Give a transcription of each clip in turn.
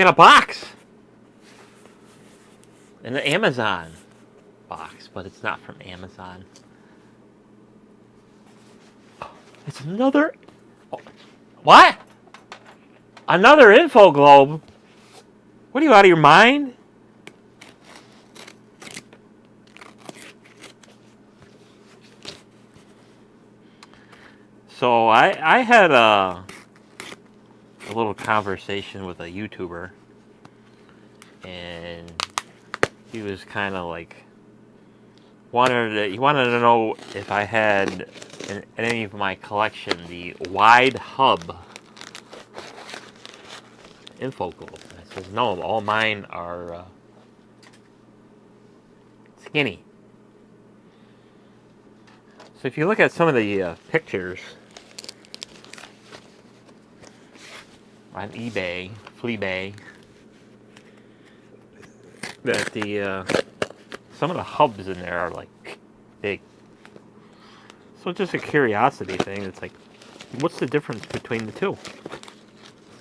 got a box. An Amazon box, but it's not from Amazon. It's another... What? Another InfoGlobe? What are you, out of your mind? So I had a little conversation with a YouTuber, and he was kind of like he wanted to know if I had in any of my collection the wide hub InfoGlobe. I says no, all mine are skinny. So if you look at some of the pictures on eBay, Fleabay, that the some of the hubs in there are like big. So it's just a curiosity thing. It's like, what's the difference between the two?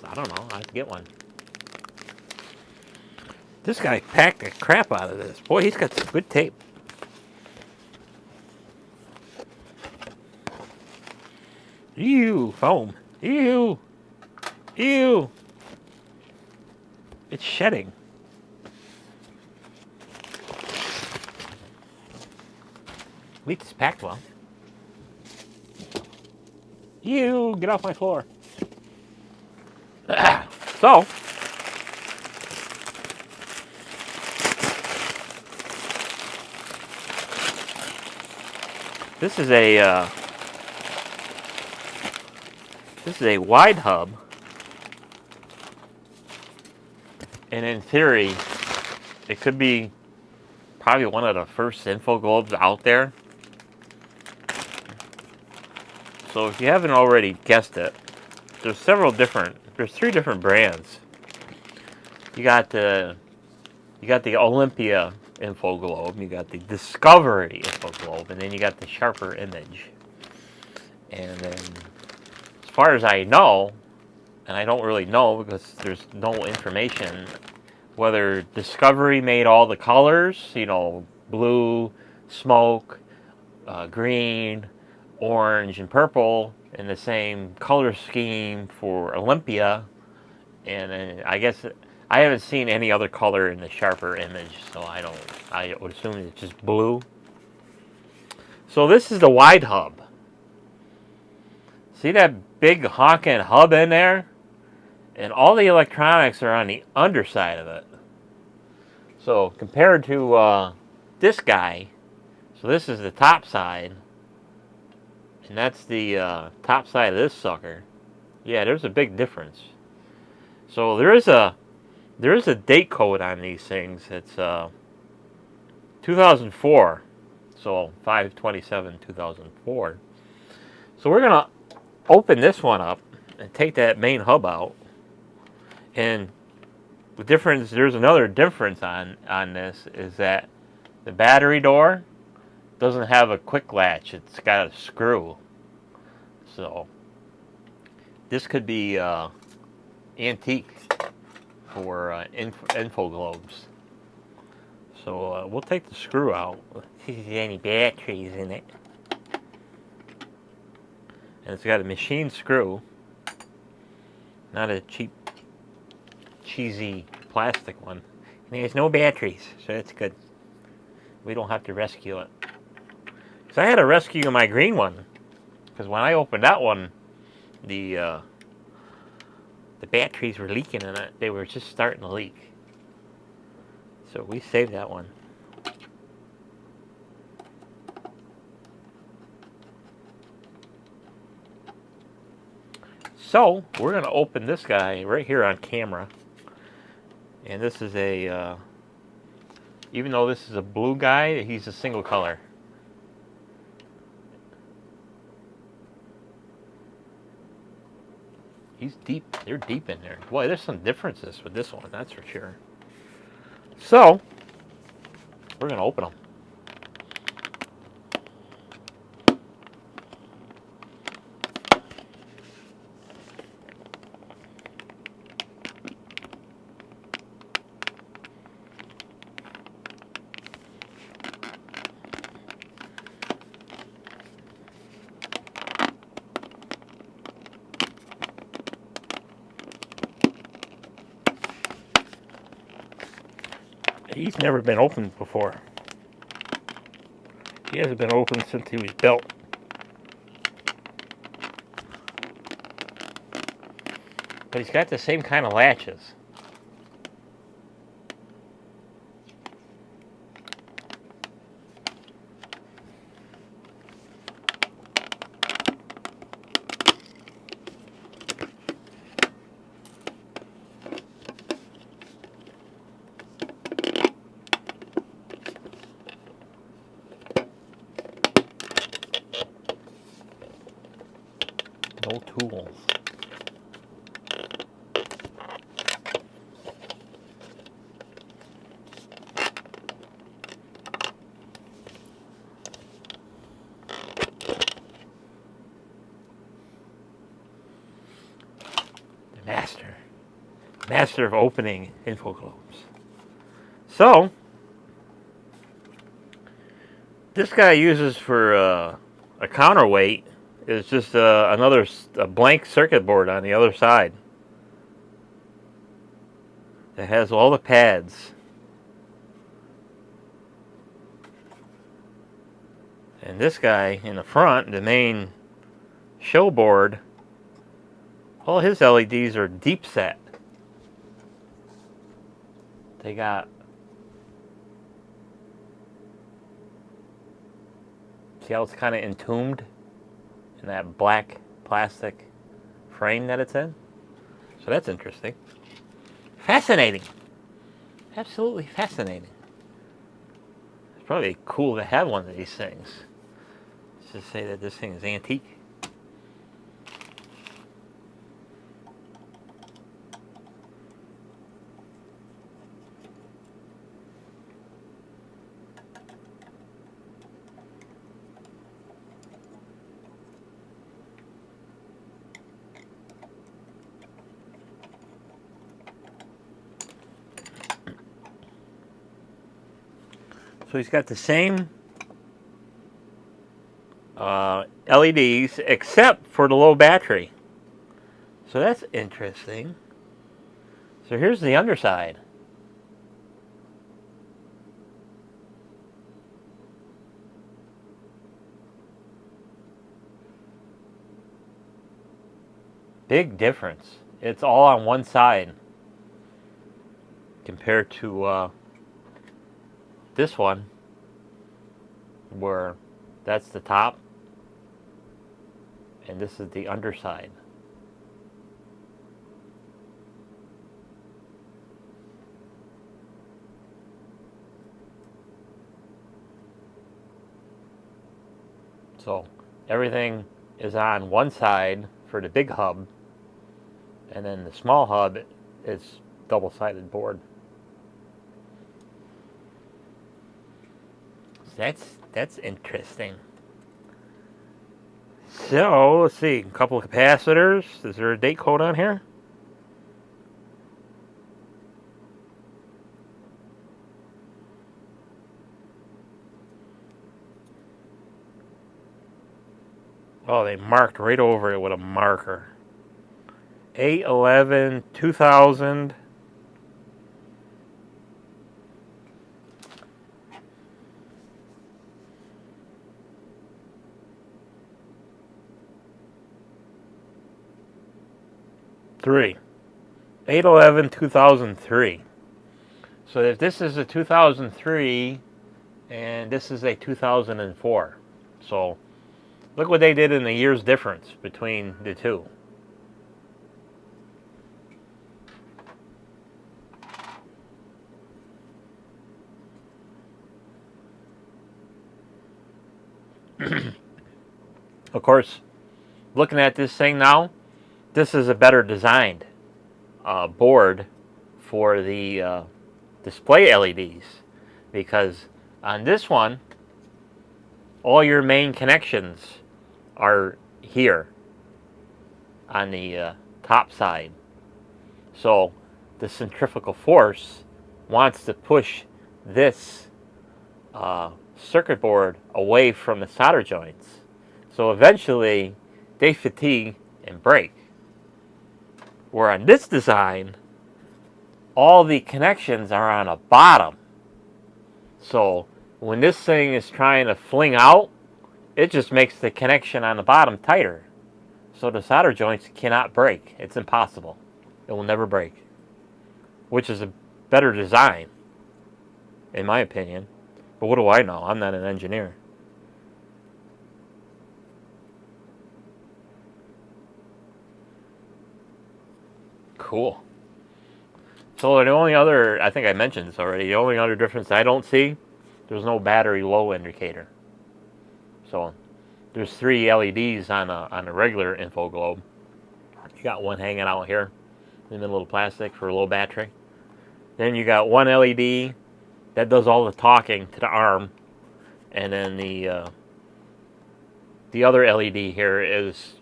I don't know. I have to get one. This guy packed the crap out of this. Boy, he's got some good tape. Ew, foam. Ew. Ew. It's shedding. At least it's packed well. Ew, get off my floor. So, this is a wide hub, and in theory, it could be probably one of the first InfoGlobes out there. So if you haven't already guessed it, there's three different brands. You got the Olympia InfoGlobe, you got the Discovery InfoGlobe, and then you got the Sharper Image. And then, as far as I know, and I don't really know because there's no information, whether Discovery made all the colors, blue, smoke, green, orange, and purple in the same color scheme for Olympia, and I guess I haven't seen any other color in the Sharper Image, so I would assume it's just blue. So this is the wide hub. See that big honking hub in there? And all the electronics are on the underside of it. So compared to this guy, so this is the top side, and that's the top side of this sucker. Yeah, there's a big difference. So there is a date code on these things. It's 2004. So 5/27/2004. So we're gonna open this one up and take that main hub out. And the difference, there's another difference on this, is that the battery door doesn't have a quick latch. It's got a screw. So this could be antique for InfoGlobes. So we'll take the screw out. See if there's any batteries in it. And it's got a machine screw, not a cheap, cheesy plastic one. And there's no batteries, so that's good. We don't have to rescue it. Because I had to rescue my green one. Because when I opened that one, the batteries were leaking in it. They were just starting to leak. So we saved that one. So we're going to open this guy right here on camera. And this is a, even though this is a blue guy, he's a single color. He's deep. They're deep in there. Boy, there's some differences with this one, that's for sure. So, we're going to open them. He's never been opened before. He hasn't been opened since he was built. But he's got the same kind of latches. No tools. Master of opening InfoGlobes. So, this guy uses for a counterweight is just another blank circuit board on the other side. It has all the pads. And this guy in the front, the main show board, all his LEDs are deep set. They got, see how it's kind of entombed in that black plastic frame that it's in? So that's interesting. Fascinating. Absolutely fascinating. It's probably cool to have one of these things. Let's just say that this thing is antique. So he's got the same LEDs except for the low battery. So that's interesting. So here's the underside. Big difference. It's all on one side compared to this one, where that's the top and this is the underside. So everything is on one side for the big hub, and then the small hub is double-sided board. That's interesting. So let's see, a couple of capacitors. Is there a date code on here? Oh, they marked right over it with a marker. 8/11 2000. Three. 8/11/2003. So if this is a 2003 and this is a 2004. So look what they did in the year's difference between the two. Of course, looking at this thing now, this is a better designed board for the display LEDs, because on this one, all your main connections are here on the top side. So the centrifugal force wants to push this circuit board away from the solder joints. So eventually they fatigue and break. Where on this design, all the connections are on the bottom. So when this thing is trying to fling out, it just makes the connection on the bottom tighter. So the solder joints cannot break. It's impossible. It will never break. Which is a better design, in my opinion. But what do I know? I'm not an engineer. Cool. So the only other, I think I mentioned this already, the only other difference I don't see, there's no battery low indicator. So there's 3 LEDs on a regular InfoGlobe. You got one hanging out here in the middle of the plastic for low battery. Then you got one LED that does all the talking to the arm, and then the other LED here is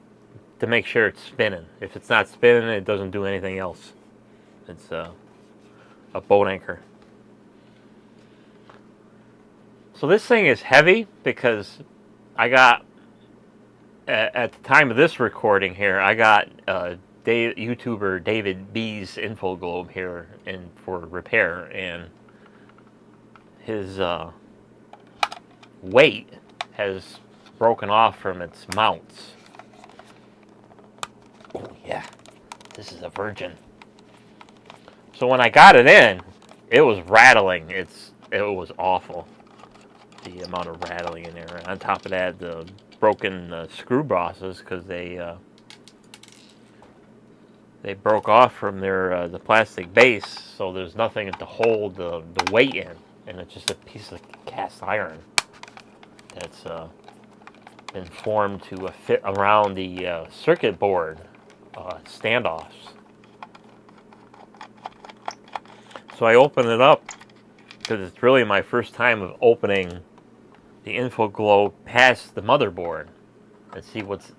to make sure it's spinning. If it's not spinning, it doesn't do anything else. It's a boat anchor. So this thing is heavy because I got, at the time of this recording here, I got YouTuber David B's InfoGlobe here for repair, and his weight has broken off from its mounts. Oh yeah, this is a virgin. So when I got it in, it was rattling. It was awful, the amount of rattling in there. On top of that, the broken screw bosses, because they broke off from their the plastic base, so there's nothing to hold the weight in, and it's just a piece of cast iron that's been formed to fit around the circuit board standoffs. So I open it up because it's really my first time of opening the InfoGlobe past the motherboard and see what's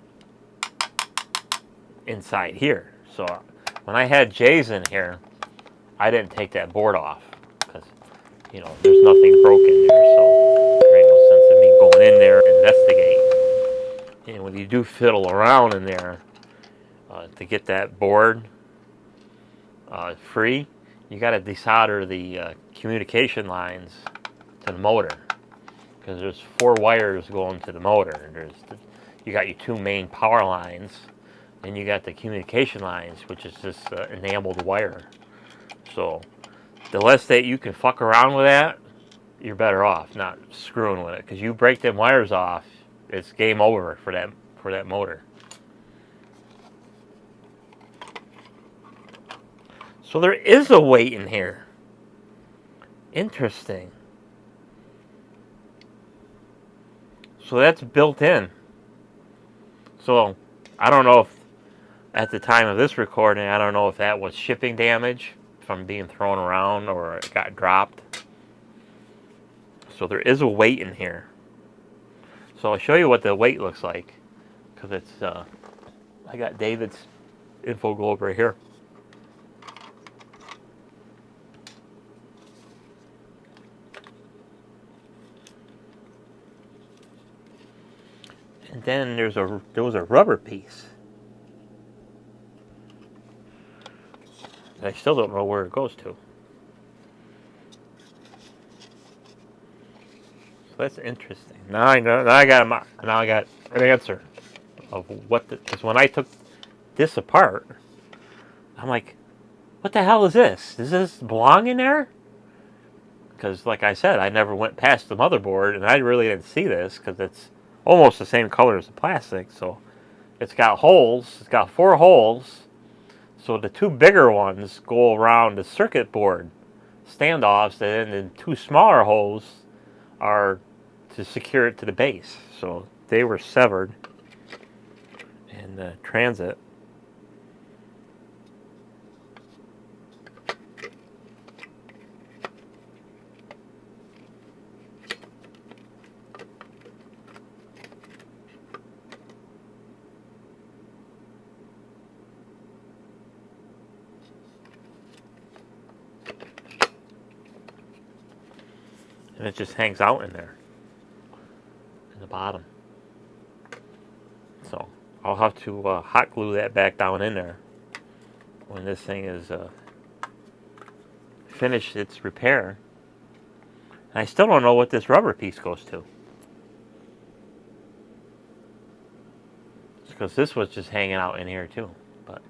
inside here. So when I had Jay's in here, I didn't take that board off because, you know, there's nothing broken there, so there ain't no sense in me going in there and investigate. And when you do fiddle around in there to get that board free, you got to desolder the communication lines to the motor, because there's 4 wires going to the motor. You got your 2 main power lines, and you got the communication lines, which is just enameled wire. So the less that you can fuck around with that, you're better off not screwing with it, because you break them wires off, it's game over for that motor. So there is a weight in here. Interesting. So that's built in. So I don't know if at the time of this recording, I don't know if that was shipping damage from being thrown around or it got dropped. So there is a weight in here. So I'll show you what the weight looks like, because it's I got David's InfoGlobe right here. And then there was a rubber piece. I still don't know where it goes to. So that's interesting. Now I got an answer of what. Because when I took this apart, I'm like, what the hell is this? Does this belong in there? Because like I said, I never went past the motherboard, and I really didn't see this because it's almost the same color as the plastic. So it's got holes. It's got 4 holes. So the 2 bigger ones go around the circuit board standoffs, and then the 2 smaller holes are to secure it to the base. So they were severed in transit. And it just hangs out in there, in the bottom. So I'll have to hot glue that back down in there when this thing is finished its repair. I still don't know what this rubber piece goes to. Because this was just hanging out in here too. But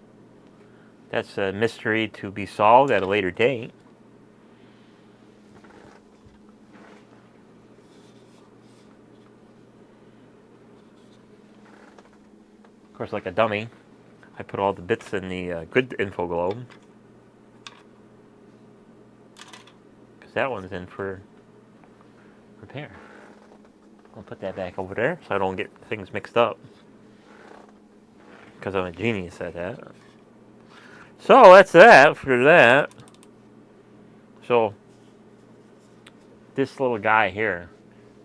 that's a mystery to be solved at a later date. Of course, like a dummy, I put all the bits in the good InfoGlobe. Because that one's in for repair. I'll put that back over there so I don't get things mixed up. Because I'm a genius at that. So that's that for that. So this little guy here,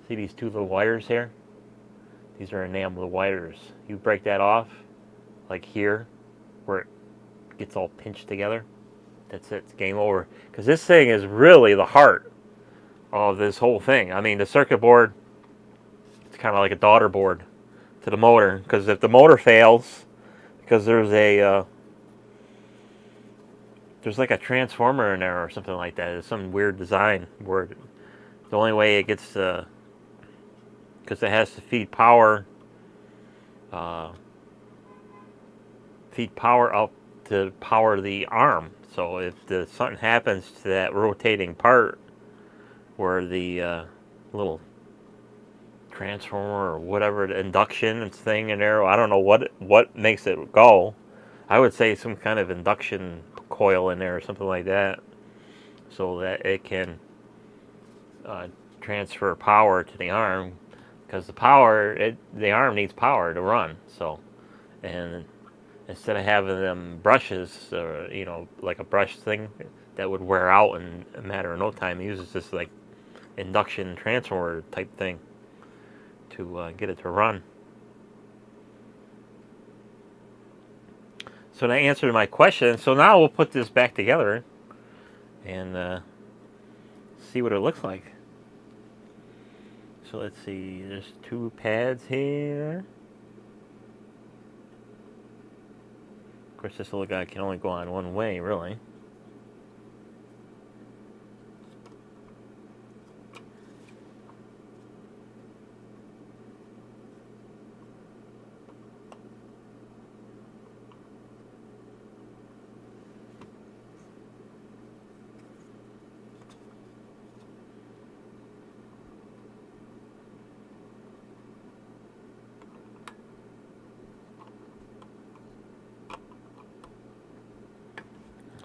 see these two little wires here? These are enamel wires. You break that off, like here, where it gets all pinched together. That's it. It's game over. Because this thing is really the heart of this whole thing. I mean, the circuit board, it's kind of like a daughter board to the motor. Because if the motor fails, because there's like a transformer in there or something like that. It's some weird design word. The only way it gets because it has to feed power up to power the arm. So if something happens to that rotating part where the little transformer or whatever, the induction thing in there, I don't know what makes it go. I would say some kind of induction coil in there or something like that, so that it can transfer power to the arm, because the arm needs power to run. So, and instead of having them brushes, or like a brush thing that would wear out in a matter of no time, it uses this like induction transformer type thing to get it to run. So that answered my question. So now we'll put this back together and see what it looks like. So let's see, there's two pads here. Of course, this little guy can only go on one way, really.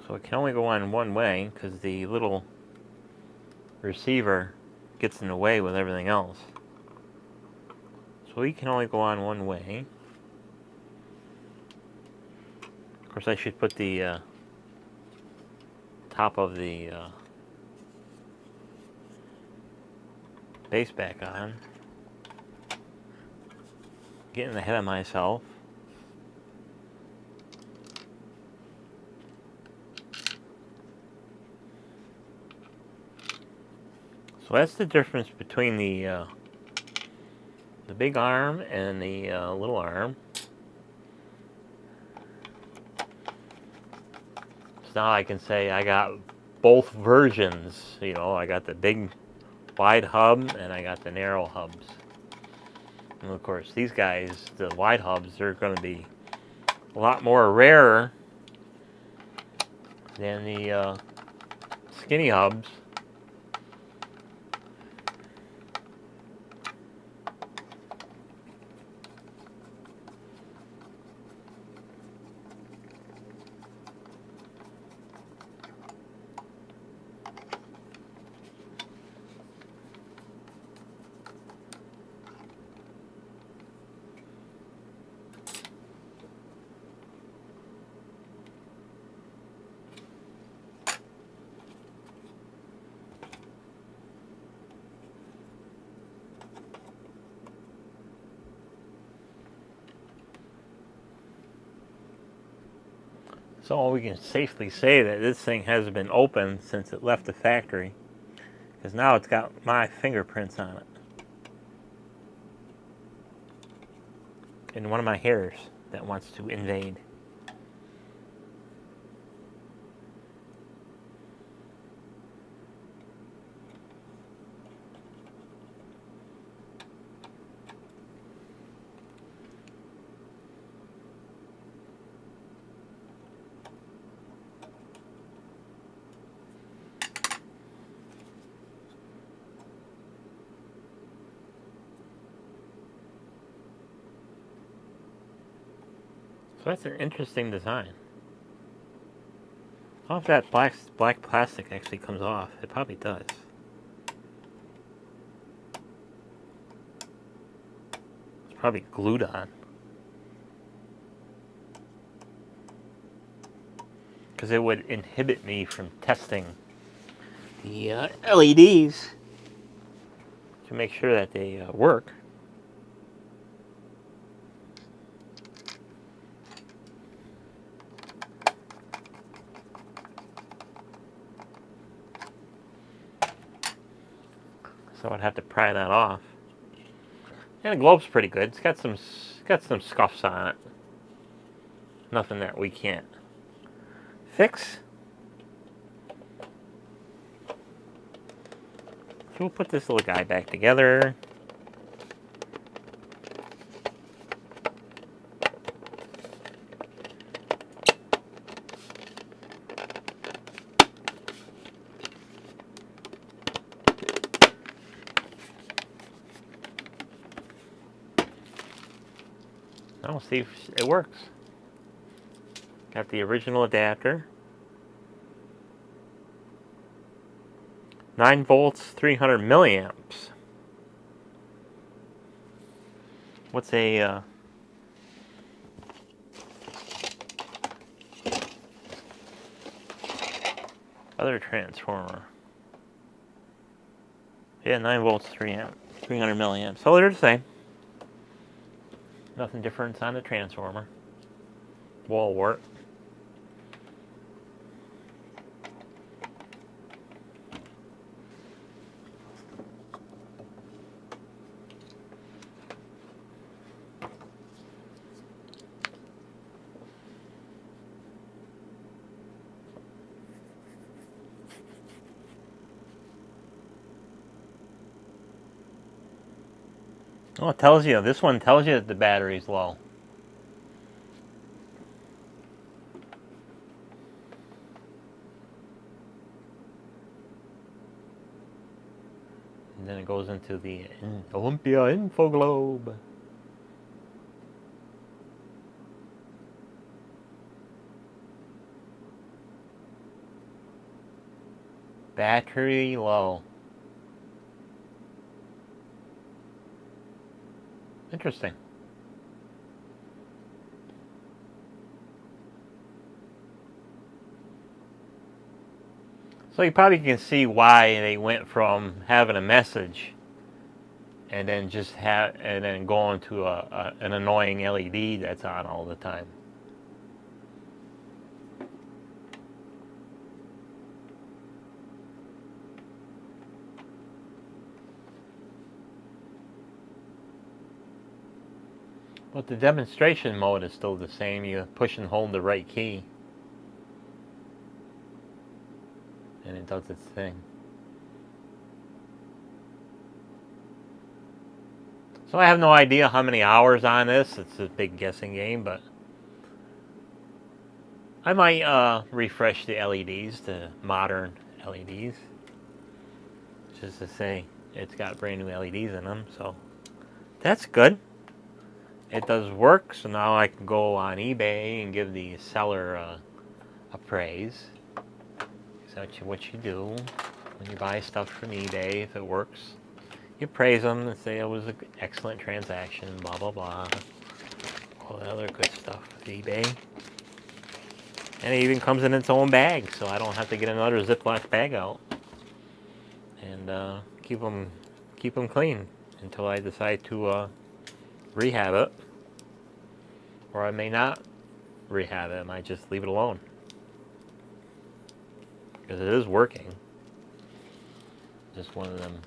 So it can only go on one way because the little receiver gets in the way with everything else. So he can only go on one way. Of course, I should put the top of the base back on. Getting ahead of myself. So that's the difference between the big arm and the little arm. So now I can say I got both versions. I got the big wide hub and I got the narrow hubs. And of course, these guys, the wide hubs, they're going to be a lot more rarer than the skinny hubs. So we can safely say that this thing hasn't been opened since it left the factory, because now it's got my fingerprints on it and one of my hairs that wants to invade. So that's an interesting design. I don't know if that black plastic actually comes off. It probably does. It's probably glued on. Because it would inhibit me from testing the LEDs to make sure that they work. So I'd have to pry that off. And the globe's pretty good. It's got some scuffs on it. Nothing that we can't fix. So we'll put this little guy back together. Now we'll see if it works. Got the original adapter. 9 volts, 300 milliamps. What's a other transformer? Yeah, 9 volts, 300 milliamps. So they're the same. Nothing different on the transformer. Wall wart. Oh, it tells you. This one tells you that the battery's low. And then it goes into the Olympia InfoGlobe. Battery low. Interesting. So you probably can see why they went from having a message and then going to an annoying LED that's on all the time. But the demonstration mode is still the same. You push and hold the right key, and it does its thing. So I have no idea how many hours on this. It's a big guessing game, but I might refresh the LEDs to modern LEDs, just to say it's got brand new LEDs in them. So that's good. It does work, so now I can go on eBay and give the seller a praise. So what you do when you buy stuff from eBay, if it works, you praise them and say it was an excellent transaction, blah, blah, blah. All the other good stuff with eBay. And it even comes in its own bag, so I don't have to get another Ziploc bag out. And keep them clean until I decide to rehab it, or I may not rehab it. I might just leave it alone because it is working. Just one of them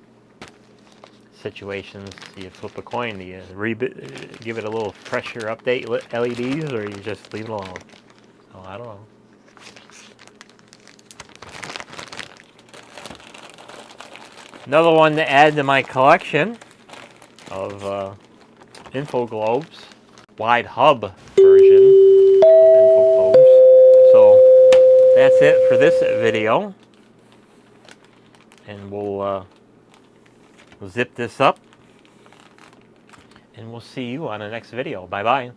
situations. You flip a coin. Do you give it a little fresher update LEDs, or you just leave it alone? Oh, I don't know. Another one to add to my collection of InfoGlobes, wide hub version of InfoGlobes. So that's it for this video, and we'll zip this up, and we'll see you on the next video. Bye bye.